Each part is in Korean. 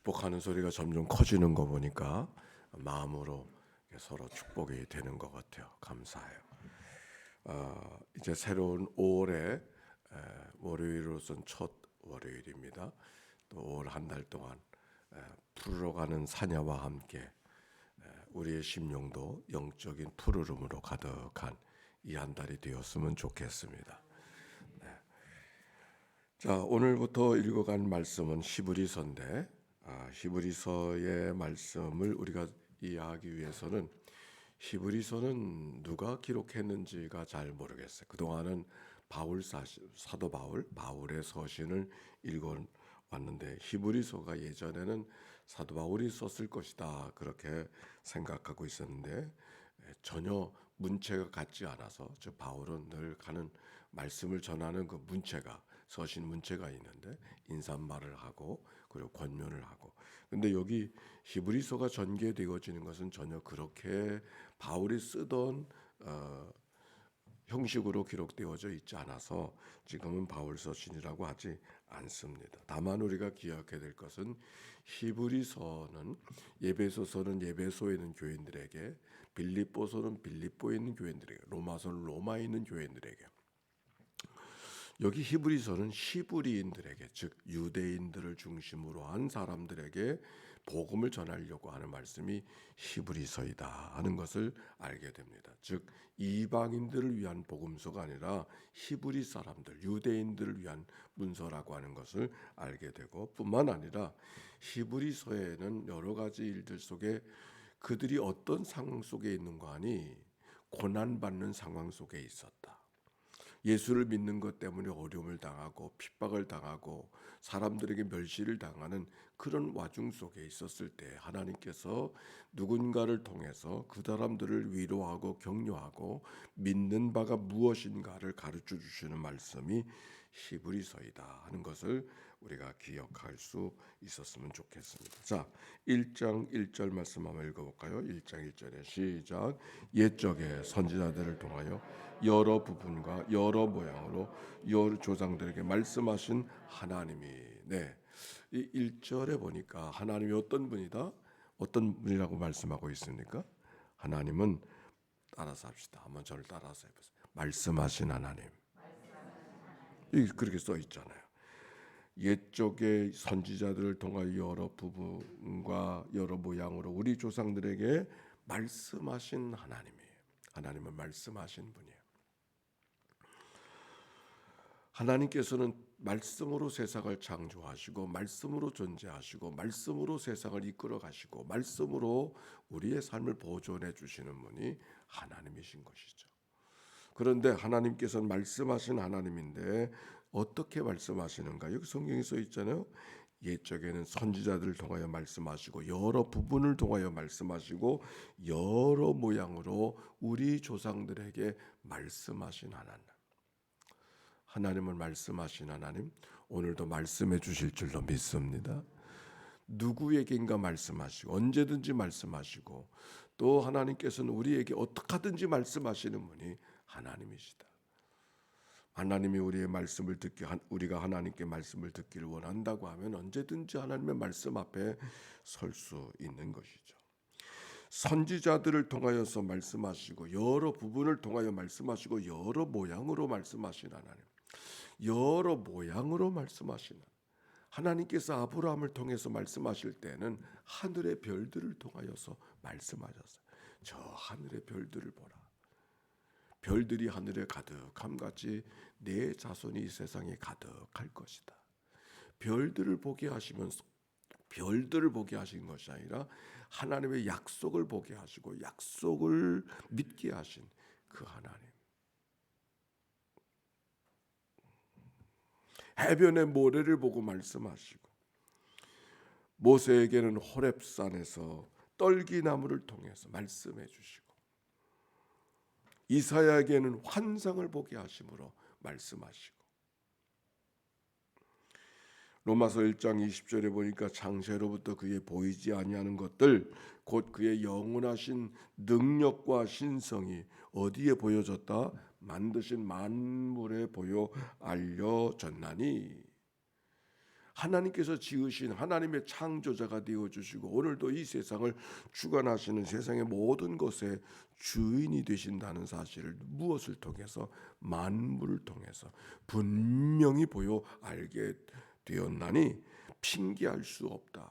축복하는 소리가 점점 커지는 거 보니까 마음으로 서로 축복이 되는 것 같아요. 감사해요. 이제 새로운 5월의 월요일로선 첫 월요일입니다. 또 5월 한 달 동안 푸르러 가는 사냐와 함께 우리의 심령도 영적인 푸르름으로 가득한 이 한 달이 되었으면 좋겠습니다. 자, 오늘부터 읽어갈 말씀은 히브리서인데 히브리서의 말씀을 우리가 이해하기 위해서는 히브리서는 누가 기록했는지가 잘 모르겠어요. 그동안은 사도 바울의 서신을 읽어왔는데 히브리서가 예전에는 사도 바울이 썼을 것이다 그렇게 생각하고 있었는데 전혀 문체가 같지 않아서 즉 바울은 늘 가는 말씀을 전하는 그 문체가 서신 문체가 있는데 인사말을 하고 그리고 권면을 하고 근데 여기 히브리서가 전개되어지는 것은 전혀 그렇게 바울이 쓰던 형식으로 기록되어져 있지 않아서 지금은 바울 서신이라고 하지 않습니다. 다만 우리가 기억해야 될 것은 히브리서는 예배소서는 예배소에 있는 교인들에게 빌립보서는 빌립보에 있는 교인들에게 로마서는 로마에 있는 교인들에게 여기 히브리서는 히브리인들에게 즉 유대인들을 중심으로 한 사람들에게 복음을 전하려고 하는 말씀이 히브리서이다 하는 것을 알게 됩니다. 즉 이방인들을 위한 복음서가 아니라 히브리 사람들 유대인들을 위한 문서라고 하는 것을 알게 되고 뿐만 아니라 히브리서에는 여러 가지 일들 속에 그들이 어떤 상황 속에 있는가 하니 고난받는 상황 속에 있었다. 예수를 믿는 것 때문에 어려움을 당하고 핍박을 당하고 사람들에게 멸시를 당하는 그런 와중 속에 있었을 때 하나님께서 누군가를 통해서 그 사람들을 위로하고 격려하고 믿는 바가 무엇인가를 가르쳐 주시는 말씀이 히브리서이다 하는 것을 우리가 기억할 수 있었으면 좋겠습니다. 자, 1장 1절 말씀 한번 읽어볼까요? 1장 1절에 시작. 옛적에 선지자들을 통하여 여러 부분과 여러 모양으로 여러 조상들에게 말씀하신 하나님이 이 1절에 보니까 하나님이 어떤 분이다? 어떤 분이라고 말씀하고 있습니까? 하나님은 따라서 합시다. 한번 저를 따라서 해보세요. 말씀하신 하나님. 그렇게 써 있잖아요. 옛적의 선지자들을 통하여 여러 부분과 여러 모양으로 우리 조상들에게 말씀하신 하나님이에요. 하나님은 말씀하신 분이에요. 하나님께서는 말씀으로 세상을 창조하시고 말씀으로 존재하시고 말씀으로 세상을 이끌어 가시고 말씀으로 우리의 삶을 보존해 주시는 분이 하나님이신 것이죠. 그런데 하나님께서는 말씀하신 하나님인데 어떻게 말씀하시는가? 여기 성경에 써 있잖아요. 옛적에는 선지자들을 통하여 말씀하시고 여러 부분을 통하여 말씀하시고 여러 모양으로 우리 조상들에게 말씀하신 하나님. 하나님을 말씀하신 하나님 오늘도 말씀해 주실 줄로 믿습니다. 누구에게인가 말씀하시고 언제든지 말씀하시고 또 하나님께서는 우리에게 어떻게 하든지 말씀하시는 분이 하나님이시다. 하나님이 우리의 말씀을 우리가 하나님께 말씀을 듣기를 원한다고 하면 언제든지 하나님의 말씀 앞에 설 수 있는 것이죠. 선지자들을 통하여서 말씀하시고 여러 부분을 통하여 말씀하시고 여러 모양으로 말씀하신 하나님. 여러 모양으로 말씀하시는 하나님께서 아브라함을 통해서 말씀하실 때는 하늘의 별들을 통하여서 말씀하셨어요. 저 하늘의 별들을 보라. 별들이 하늘에 가득함 같이 내 자손이 이 세상에 가득할 것이다. 별들을 보게 하시면서 별들을 보게 하신 것이 아니라 하나님의 약속을 보게 하시고 약속을 믿게 하신 그 하나님. 해변의 모래를 보고 말씀하시고 모세에게는 호렙산에서 떨기나무를 통해서 말씀해 주시고 이사야에게는 환상을 보게 하심으로 말씀하시고 로마서 1장 20절에 보니까 창세로부터 그의 보이지 아니하는 것들 곧 그의 영원하신 능력과 신성이 어디에 보여졌다? 만드신 만물에 보여 알려졌나니 하나님께서 지으신 하나님의 창조자가 되어주시고 오늘도 이 세상을 주관하시는 세상의 모든 것의 주인이 되신다는 사실을 무엇을 통해서? 만물을 통해서 분명히 보여 알게 되었나니 핑계할 수 없다.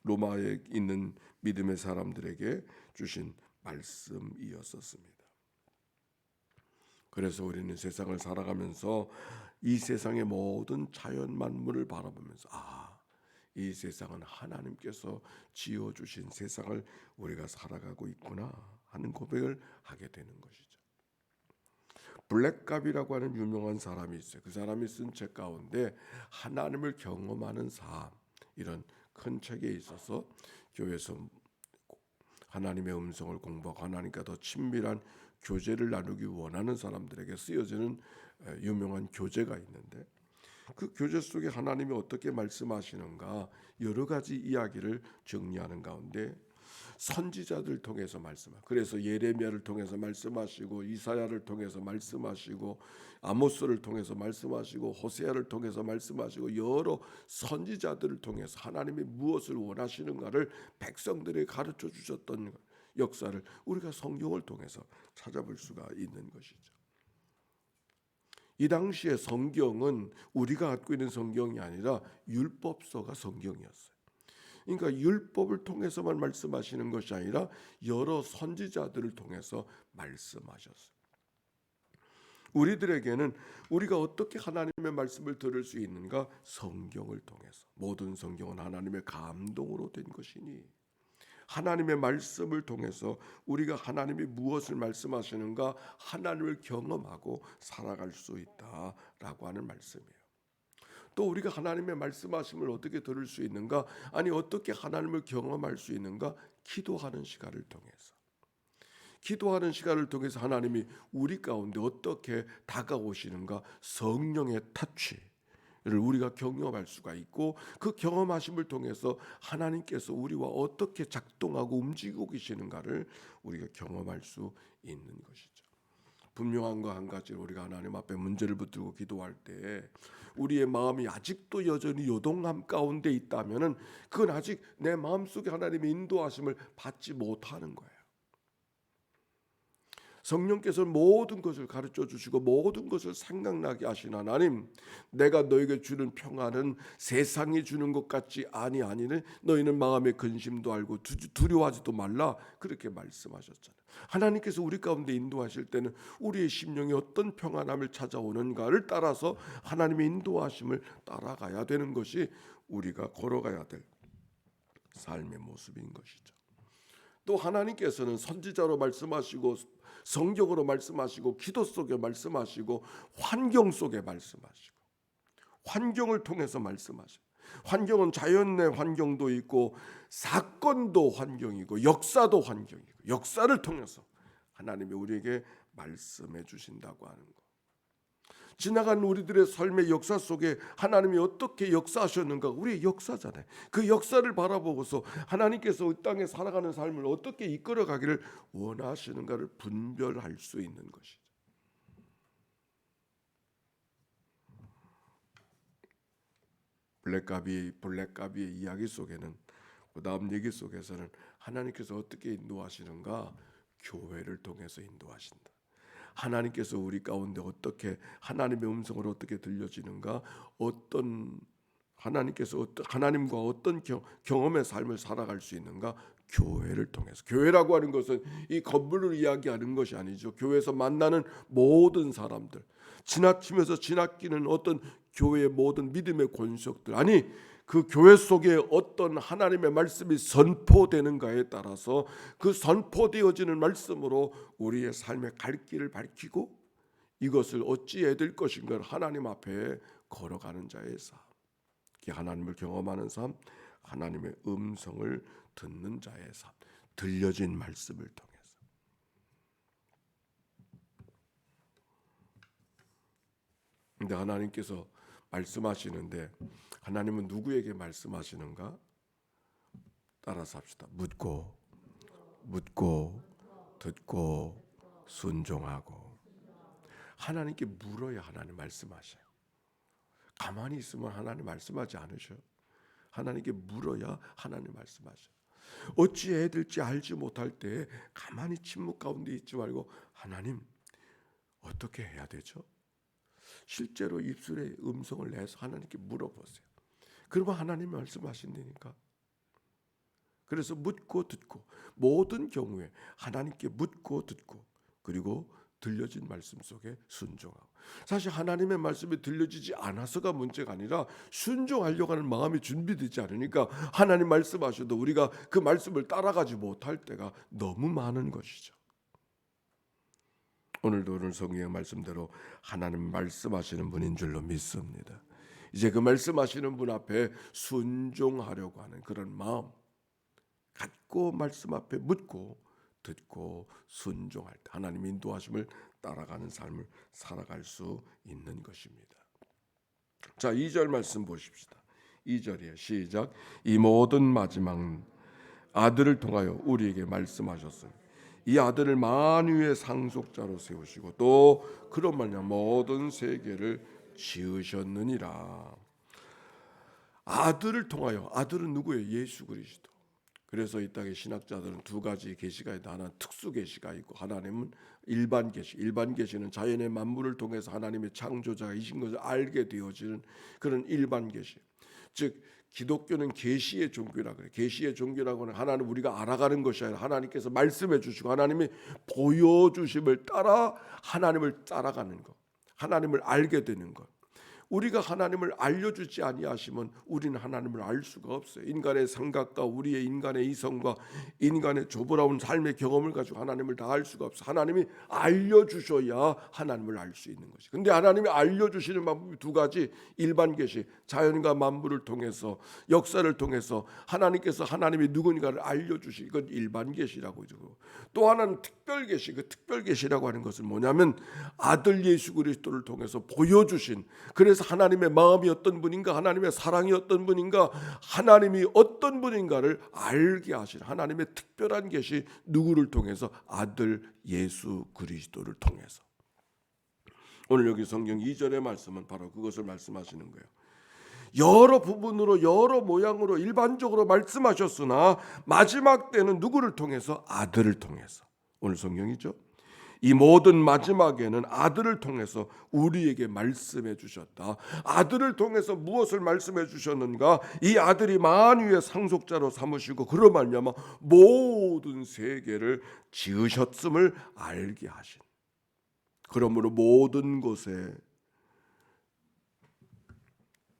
로마에 있는 믿음의 사람들에게 주신 말씀이었었습니다. 그래서 우리는 세상을 살아가면서 이 세상의 모든 자연 만물을 바라보면서 이 세상은 하나님께서 지어주신 세상을 우리가 살아가고 있구나 하는 고백을 하게 되는 것이죠. 블랙갑이라고 하는 유명한 사람이 있어요. 그 사람이 쓴 책 가운데 하나님을 경험하는 삶, 이런 큰 책에 있어서 교회에서 하나님의 음성을 공부하고 하나님과 더 친밀한 교제를 나누기 원하는 사람들에게 쓰여지는 유명한 교재가 있는데, 그 교재 속에 하나님이 어떻게 말씀하시는가 여러 가지 이야기를 정리하는 가운데 선지자들 통해서 말씀하시고, 그래서 예레미야를 통해서 말씀하시고, 이사야를 통해서 말씀하시고, 아모스를 통해서 말씀하시고, 호세아를 통해서 말씀하시고, 여러 선지자들을 통해서 하나님이 무엇을 원하시는가를 백성들에게 가르쳐 주셨던 역사를 우리가 성경을 통해서 찾아볼 수가 있는 것이죠. 이 당시에 성경은 우리가 갖고 있는 성경이 아니라 율법서가 성경이었어요. 그러니까 율법을 통해서만 말씀하시는 것이 아니라 여러 선지자들을 통해서 말씀하셨어요. 우리들에게는 우리가 어떻게 하나님의 말씀을 들을 수 있는가? 성경을 통해서. 모든 성경은 하나님의 감동으로 된 것이니 하나님의 말씀을 통해서 우리가 하나님이 무엇을 말씀하시는가 하나님을 경험하고 살아갈 수 있다라고 하는 말씀이에요. 또 우리가 하나님의 말씀하심을 어떻게 들을 수 있는가? 아니 어떻게 하나님을 경험할 수 있는가? 기도하는 시간을 통해서. 기도하는 시간을 통해서 하나님이 우리 가운데 어떻게 다가오시는가? 성령의 터치를 우리가 경험할 수가 있고, 그 경험하심을 통해서 하나님께서 우리와 어떻게 작동하고 움직이고 계시는가를 우리가 경험할 수 있는 것이죠. 분명한 거 한 가지, 우리가 하나님 앞에 문제를 붙들고 기도할 때 우리의 마음이 아직도 여전히 요동함 가운데 있다면은 그건 아직 내 마음속에 하나님의 인도하심을 받지 못하는 거예요. 성령께서 모든 것을 가르쳐 주시고 모든 것을 생각나게 하신 하나님, 내가 너에게 주는 평안은 세상이 주는 것 같지 아니하니는 너희는 마음의 근심도 알고 두려워하지도 말라, 그렇게 말씀하셨잖아요. 하나님께서 우리 가운데 인도하실 때는 우리의 심령이 어떤 평안함을 찾아오는가를 따라서 하나님의 인도하심을 따라가야 되는 것이 우리가 걸어가야 될 삶의 모습인 것이죠. 또 하나님께서는 선지자로 말씀하시고 성경으로 말씀하시고 기도 속에 말씀하시고 환경 속에 말씀하시고 환경을 통해서 말씀하시고, 환경은 자연의 환경도 있고 사건도 환경이고 역사도 환경이고, 역사를 통해서 하나님이 우리에게 말씀해 주신다고 하는 것. 지나간 우리들의 삶의 역사 속에 하나님이 어떻게 역사하셨는가, 우리의 역사잖아요. 그 역사를 바라보고서 하나님께서 이 땅에 살아가는 삶을 어떻게 이끌어가기를 원하시는가를 분별할 수 있는 것이죠. 블랙가비의 이야기 속에는, 그 다음 얘기 속에서는 하나님께서 어떻게 인도하시는가? 교회를 통해서 인도하신다. 하나님께서 우리 가운데 어떻게 하나님의 음성을 어떻게 들려지는가? 하나님께서 하나님과 어떤 경험의 삶을 살아갈 수 있는가? 교회를 통해서. 교회라고 하는 것은 이 건물을 이야기하는 것이 아니죠. 교회에서 만나는 모든 사람들, 지나치면서 지나치는 어떤 교회의 모든 믿음의 권속들, 아니 그 교회 속에 어떤 하나님의 말씀이 선포되는가에 따라서 그 선포되어지는 말씀으로 우리의 삶의 갈 길을 밝히고 이것을 어찌해야 될 것인가를 하나님 앞에 걸어가는 자의 삶, 하나님을 경험하는 삶, 하나님의 음성을 듣는 자의 삶, 들려진 말씀을 통해서. 근데 하나님께서 말씀하시는데 하나님은 누구에게 말씀하시는가? 따라서 합시다. 묻고 듣고 순종하고. 하나님께 물어야 하나님 말씀하셔요. 가만히 있으면 하나님 말씀하지 않으셔. 하나님께 물어야 하나님 말씀하셔. 어찌해야 될지 알지 못할 때 가만히 침묵 가운데 있지 말고 하나님 어떻게 해야 되죠? 실제로 입술에 음성을 내서 하나님께 물어보세요. 그러면 하나님이 말씀하신다니까. 그래서 묻고 듣고, 모든 경우에 하나님께 묻고 듣고, 그리고 들려진 말씀 속에 순종하고. 사실 하나님의 말씀이 들려지지 않아서가 문제가 아니라 순종하려고 하는 마음이 준비되지 않으니까 하나님 말씀하셔도 우리가 그 말씀을 따라가지 못할 때가 너무 많은 것이죠. 오늘 성경의 말씀대로 하나님 말씀하시는 분인 줄로 믿습니다. 이제 그 말씀하시는 분 앞에 순종하려고 하는 그런 마음 갖고 말씀 앞에 묻고 듣고 순종할 때 하나님 인도하심을 따라가는 삶을 살아갈 수 있는 것입니다. 자, 2절 말씀 보십시다. 2절이에요. 시작. 이 모든 마지막 아들을 통하여 우리에게 말씀하셨으니 이 아들을 만유의 상속자로 세우시고 또 그런 말이냐 모든 세계를 지으셨느니라. 아들을 통하여, 아들은 누구예요? 예수 그리스도. 그래서 이 땅의 신학자들은 두 가지 계시가 있다. 하나는 특수 계시가 있고 하나님은 일반 계시. 일반 계시는 자연의 만물을 통해서 하나님의 창조자이신 것을 알게 되어지는 그런 일반 계시. 즉 기독교는 계시의 종교라 그래. 계시의 종교라고는 하나님 우리가 알아가는 것이 아니라 하나님께서 말씀해 주시고 하나님이 보여주심을 따라 하나님을 따라가는 것. 하나님을 알게 되는 것. 우리가 하나님을 알려주지 아니하시면 우리는 하나님을 알 수가 없어요. 인간의 생각과 우리의 인간의 이성과 인간의 조보라운 삶의 경험을 가지고 하나님을 다 알 수가 없어요. 하나님이 알려주셔야 하나님을 알 수 있는 것이. 근데 하나님이 알려주시는 방법이 두 가지. 일반 계시, 자연과 만물을 통해서 역사를 통해서 하나님께서 하나님이 누구인가를 알려주시. 이건 일반 계시라고 하죠. 또 하나는 특별 계시. 그 특별 계시라고 하는 것은 뭐냐면 아들 예수 그리스도를 통해서 보여주신, 그래서 하나님의 마음이 어떤 분인가, 하나님의 사랑이 어떤 분인가, 하나님이 어떤 분인가를 알게 하신 하나님의 특별한 계시. 누구를 통해서? 아들 예수 그리스도를 통해서. 오늘 여기 성경 2절의 말씀은 바로 그것을 말씀하시는 거예요. 여러 부분으로 여러 모양으로 일반적으로 말씀하셨으나 마지막 때는 누구를 통해서? 아들을 통해서. 오늘 성경이죠. 이 모든 마지막에는 아들을 통해서 우리에게 말씀해 주셨다. 아들을 통해서 무엇을 말씀해 주셨는가? 이 아들이 만유의 상속자로 삼으시고 그로 말미암아 모든 세계를 지으셨음을 알게 하신. 그러므로 모든 것에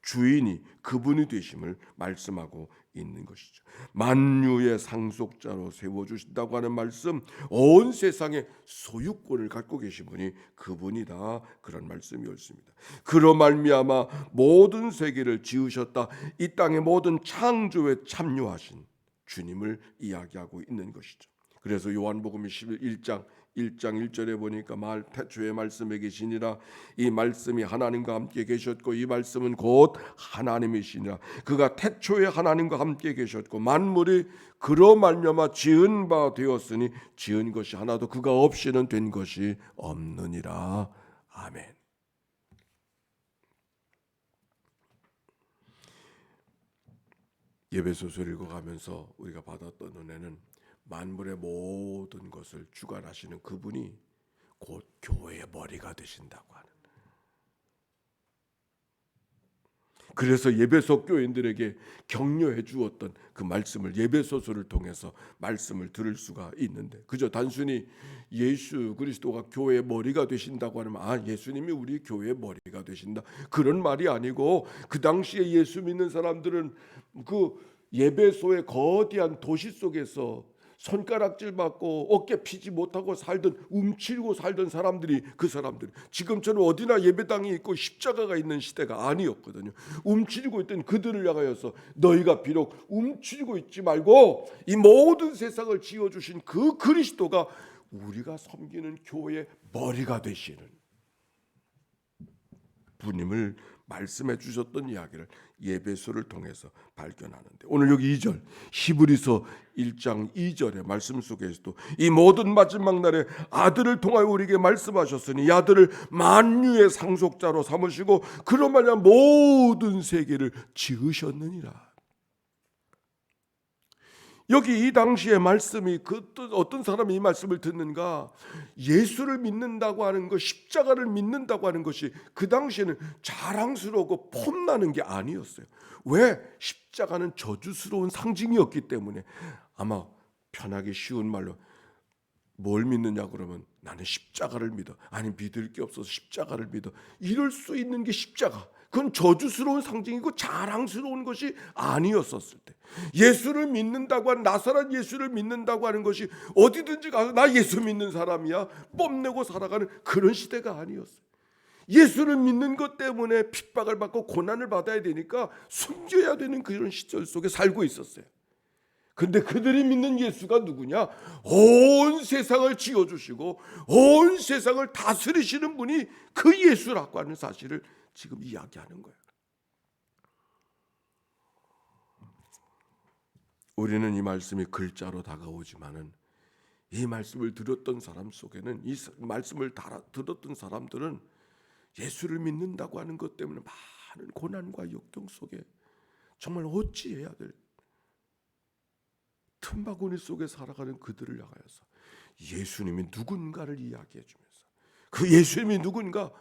주인이 그분이 되심을 말씀하고 있는 것이죠. 만유의 상속자로 세워주신다고 하는 말씀, 온 세상의 소유권을 갖고 계신 분이 그분이다. 그런 말씀이었습니다. 그로 말미암아 모든 세계를 지으셨다. 이 땅의 모든 창조에 참여하신 주님을 이야기하고 있는 것이죠. 그래서 요한복음 11장 1절에 보니까 태초에 말씀에 계시니라. 이 말씀이 하나님과 함께 계셨고 이 말씀은 곧 하나님이시니라. 그가 태초에 하나님과 함께 계셨고 만물이 그로 말미암아 지은 바 되었으니 지은 것이 하나도 그가 없이는 된 것이 없느니라. 아멘. 예배소서를 읽어가면서 우리가 받았던 은혜는 만물의 모든 것을 주관하시는 그분이 곧 교회의 머리가 되신다고 하는. 그래서 예배소 교인들에게 격려해 주었던 그 말씀을 예배소서를 통해서 말씀을 들을 수가 있는데, 그저 단순히 예수 그리스도가 교회의 머리가 되신다고 하면 예수님이 우리 교회의 머리가 되신다, 그런 말이 아니고, 그 당시에 예수 믿는 사람들은 그 예배소의 거대한 도시 속에서 손가락질 맞고 어깨 피지 못하고 살던, 움츠리고 살던 사람들이, 그 사람들이 지금처럼 어디나 예배당이 있고 십자가가 있는 시대가 아니었거든요. 움츠리고 있던 그들을 향하여서 너희가 비록 움츠리고 있지 말고 이 모든 세상을 지어주신 그 그리스도가 우리가 섬기는 교회의 머리가 되시는 분임을 말씀해 주셨던 이야기를 예배소를 통해서 발견하는데, 오늘 여기 2절 히브리서 1장 2절의 말씀 속에서도 이 모든 마지막 날에 아들을 통하여 우리에게 말씀하셨으니 이 아들을 만유의 상속자로 삼으시고 그로 말미암아 모든 세계를 지으셨느니라. 여기 이 당시의 말씀이 어떤 사람이 이 말씀을 듣는가? 예수를 믿는다고 하는 것, 십자가를 믿는다고 하는 것이 그 당시에는 자랑스러우고 폼나는 게 아니었어요. 왜? 십자가는 저주스러운 상징이었기 때문에. 아마 편하게 쉬운 말로 뭘 믿느냐 그러면 나는 십자가를 믿어. 아니 믿을 게 없어서 십자가를 믿어. 이럴 수 있는 게 십자가. 그건 저주스러운 상징이고 자랑스러운 것이 아니었었을 때, 예수를 믿는다고 하는, 나사렛 예수를 믿는다고 하는 것이 어디든지 가서 나 예수 믿는 사람이야 뽐내고 살아가는 그런 시대가 아니었어요. 예수를 믿는 것 때문에 핍박을 받고 고난을 받아야 되니까 숨겨야 되는 그런 시절 속에 살고 있었어요. 근데 그들이 믿는 예수가 누구냐? 온 세상을 지어주시고 온 세상을 다스리시는 분이 그 예수라고 하는 사실을 지금 이야기하는 거예요. 우리는 이 말씀이 글자로 다가오지만은 이 말씀을 들었던 사람 속에는, 이 말씀을 들었던 사람들은 예수를 믿는다고 하는 것 때문에 많은 고난과 역경 속에 정말 어찌해야 될 틈바구니 속에 살아가는 그들을 향하여서 예수님이 누군가를 이야기해 주면서, 그 예수님이 누군가,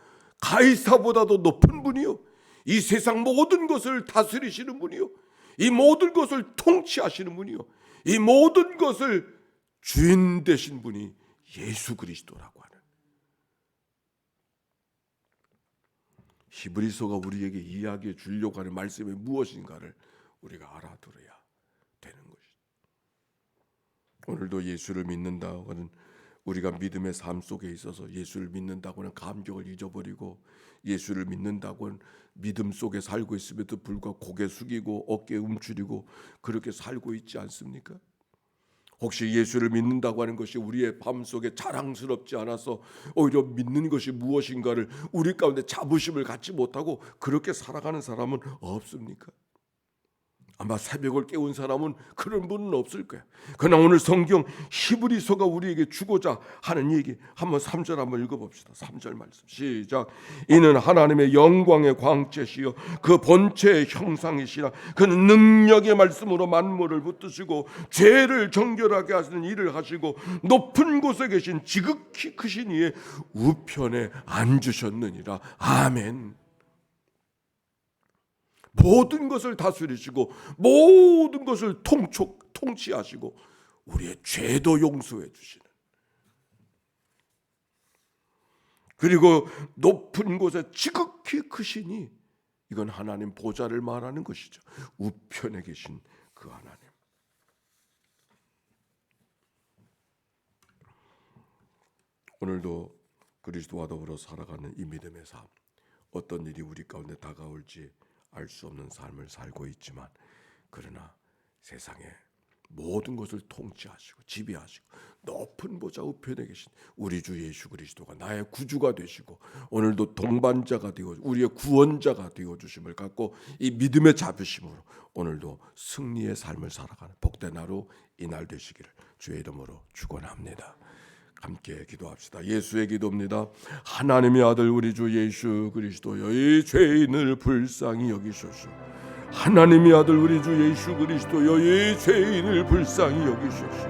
가이사보다도 높은 분이요, 이 세상 모든 것을 다스리시는 분이요, 이 모든 것을 통치하시는 분이요, 이 모든 것을 주인 되신 분이 예수 그리스도라고 하는, 히브리서가 우리에게 이야기해 주려고 하는 말씀이 무엇인가를 우리가 알아들어야 되는 것이죠. 오늘도 예수를 믿는다고 하는, 우리가 믿음의 삶 속에 있어서 예수를 믿는다고 하는 감격을 잊어버리고 예수를 믿는다고 하는 믿음 속에 살고 있음에도 불구하고 고개 숙이고 어깨 움츠리고 그렇게 살고 있지 않습니까? 혹시 예수를 믿는다고 하는 것이 우리의 삶 속에 자랑스럽지 않아서 오히려 믿는 것이 무엇인가를 우리 가운데 자부심을 갖지 못하고 그렇게 살아가는 사람은 없습니까? 아마 새벽을 깨운 사람은 그런 분은 없을 거야. 그러나 오늘 성경 히브리서가 우리에게 주고자 하는 얘기, 한번 3절 한번 읽어봅시다. 3절 말씀 시작. 이는 하나님의 영광의 광채시여 그 본체의 형상이시라. 그는 능력의 말씀으로 만물을 붙드시고 죄를 정결하게 하시는 일을 하시고 높은 곳에 계신 지극히 크신 이의 우편에 앉으셨느니라. 아멘. 모든 것을 다스리시고 모든 것을 통치하시고 우리의 죄도 용서해 주시는, 그리고 높은 곳에 지극히 크시니, 이건 하나님 보좌를 말하는 것이죠. 우편에 계신 그 하나님. 오늘도 그리스도와 더불어 살아가는 이 믿음의 삶, 어떤 일이 우리 가운데 다가올지 알 수 없는 삶을 살고 있지만, 그러나 세상에 모든 것을 통치하시고 지배하시고 높은 보좌 우편에 계신 우리 주 예수 그리스도가 나의 구주가 되시고 오늘도 동반자가 되어 우리의 구원자가 되어 주심을 갖고 이 믿음의 자부심으로 오늘도 승리의 삶을 살아가는 복된 하루 이날 되시기를 주의 이름으로 축원합니다. 함께 기도합시다. 예수의 기도입니다. 하나님의 아들 우리 주 예수 그리스도여, 이 죄인을 불쌍히 여기소서. 하나님의 아들 우리 주 예수 그리스도여, 이 죄인을 불쌍히 여기소서.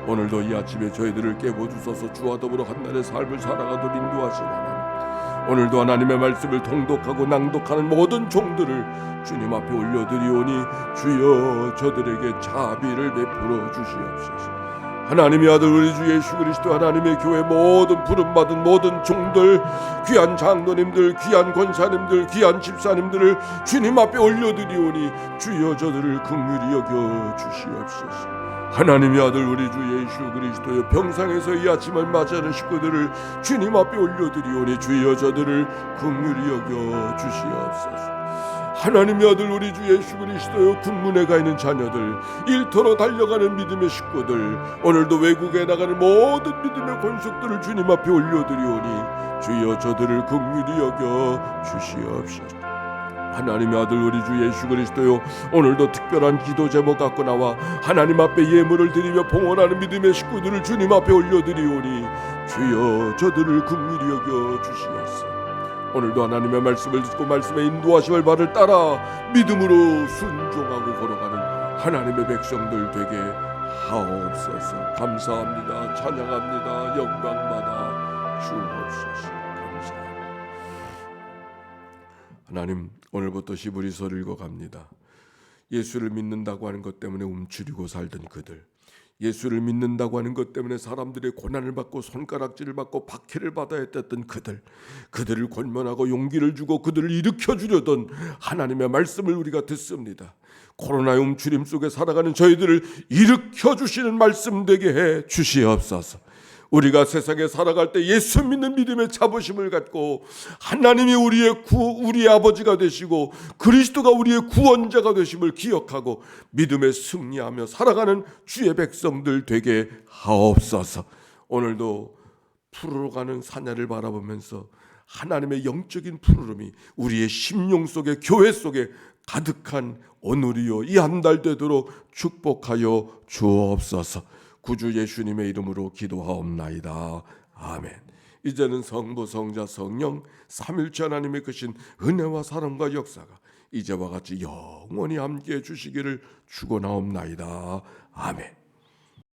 오늘도 이 아침에 저희들을 깨워주소서. 주와 더불어 한날의 삶을 살아가도록 인도하신 하나님, 오늘도 하나님의 말씀을 통독하고 낭독하는 모든 종들을 주님 앞에 올려드리오니 주여 저들에게 자비를 베풀어 주시옵소서. 하나님의 아들 우리 주 예수 그리스도, 하나님의 교회 모든 부름받은 모든 종들, 귀한 장로님들, 귀한 권사님들, 귀한 집사님들을 주님 앞에 올려드리오니 주여 저들을 긍휼히 여겨 주시옵소서. 하나님의 아들 우리 주 예수 그리스도의 평상에서 이 아침을 맞이하는 식구들을 주님 앞에 올려드리오니 주여 저들을 긍휼히 여겨 주시옵소서. 하나님의 아들 우리 주 예수 그리스도여, 군문에 가 있는 자녀들, 일터로 달려가는 믿음의 식구들, 오늘도 외국에 나가는 모든 믿음의 권속들을 주님 앞에 올려드리오니 주여 저들을 긍휼히 여겨 주시옵소서. 하나님의 아들 우리 주 예수 그리스도여, 오늘도 특별한 기도 제목 갖고 나와 하나님 앞에 예물을 드리며 봉헌하는 믿음의 식구들을 주님 앞에 올려드리오니 주여 저들을 긍휼히 여겨 주시옵소서. 오늘도 하나님의 말씀을 듣고 말씀의 인도하심을 바를 따라 믿음으로 순종하고 걸어가는 하나님의 백성들 되게 하옵소서. 감사합니다. 찬양합니다. 영광받아 주옵소서. 감사합니다. 하나님, 오늘부터 히브리서를 읽어갑니다. 예수를 믿는다고 하는 것 때문에 움츠리고 살던 그들, 예수를 믿는다고 하는 것 때문에 사람들의 고난을 받고 손가락질을 받고 박해를 받아야 했던 그들을 권면하고 용기를 주고 그들을 일으켜 주려던 하나님의 말씀을 우리가 듣습니다. 코로나의 움츠림 속에 살아가는 저희들을 일으켜 주시는 말씀 되게 해 주시옵소서. 우리가 세상에 살아갈 때 예수 믿는 믿음의 자부심을 갖고 하나님이 우리의 아버지가 되시고 그리스도가 우리의 구원자가 되심을 기억하고 믿음에 승리하며 살아가는 주의 백성들 되게 하옵소서. 오늘도 푸르러 가는 사냐를 바라보면서 하나님의 영적인 푸르름이 우리의 심령 속에, 교회 속에 가득한 오늘이요 이 한 달 되도록 축복하여 주옵소서. 구주 예수님의 이름으로 기도하옵나이다. 아멘. 이제는 성부, 성자, 성령 삼일체 하나님의 크신 은혜와 사랑과 역사가 이제와 같이 영원히 함께해 주시기를 축원하옵나이다. 아멘.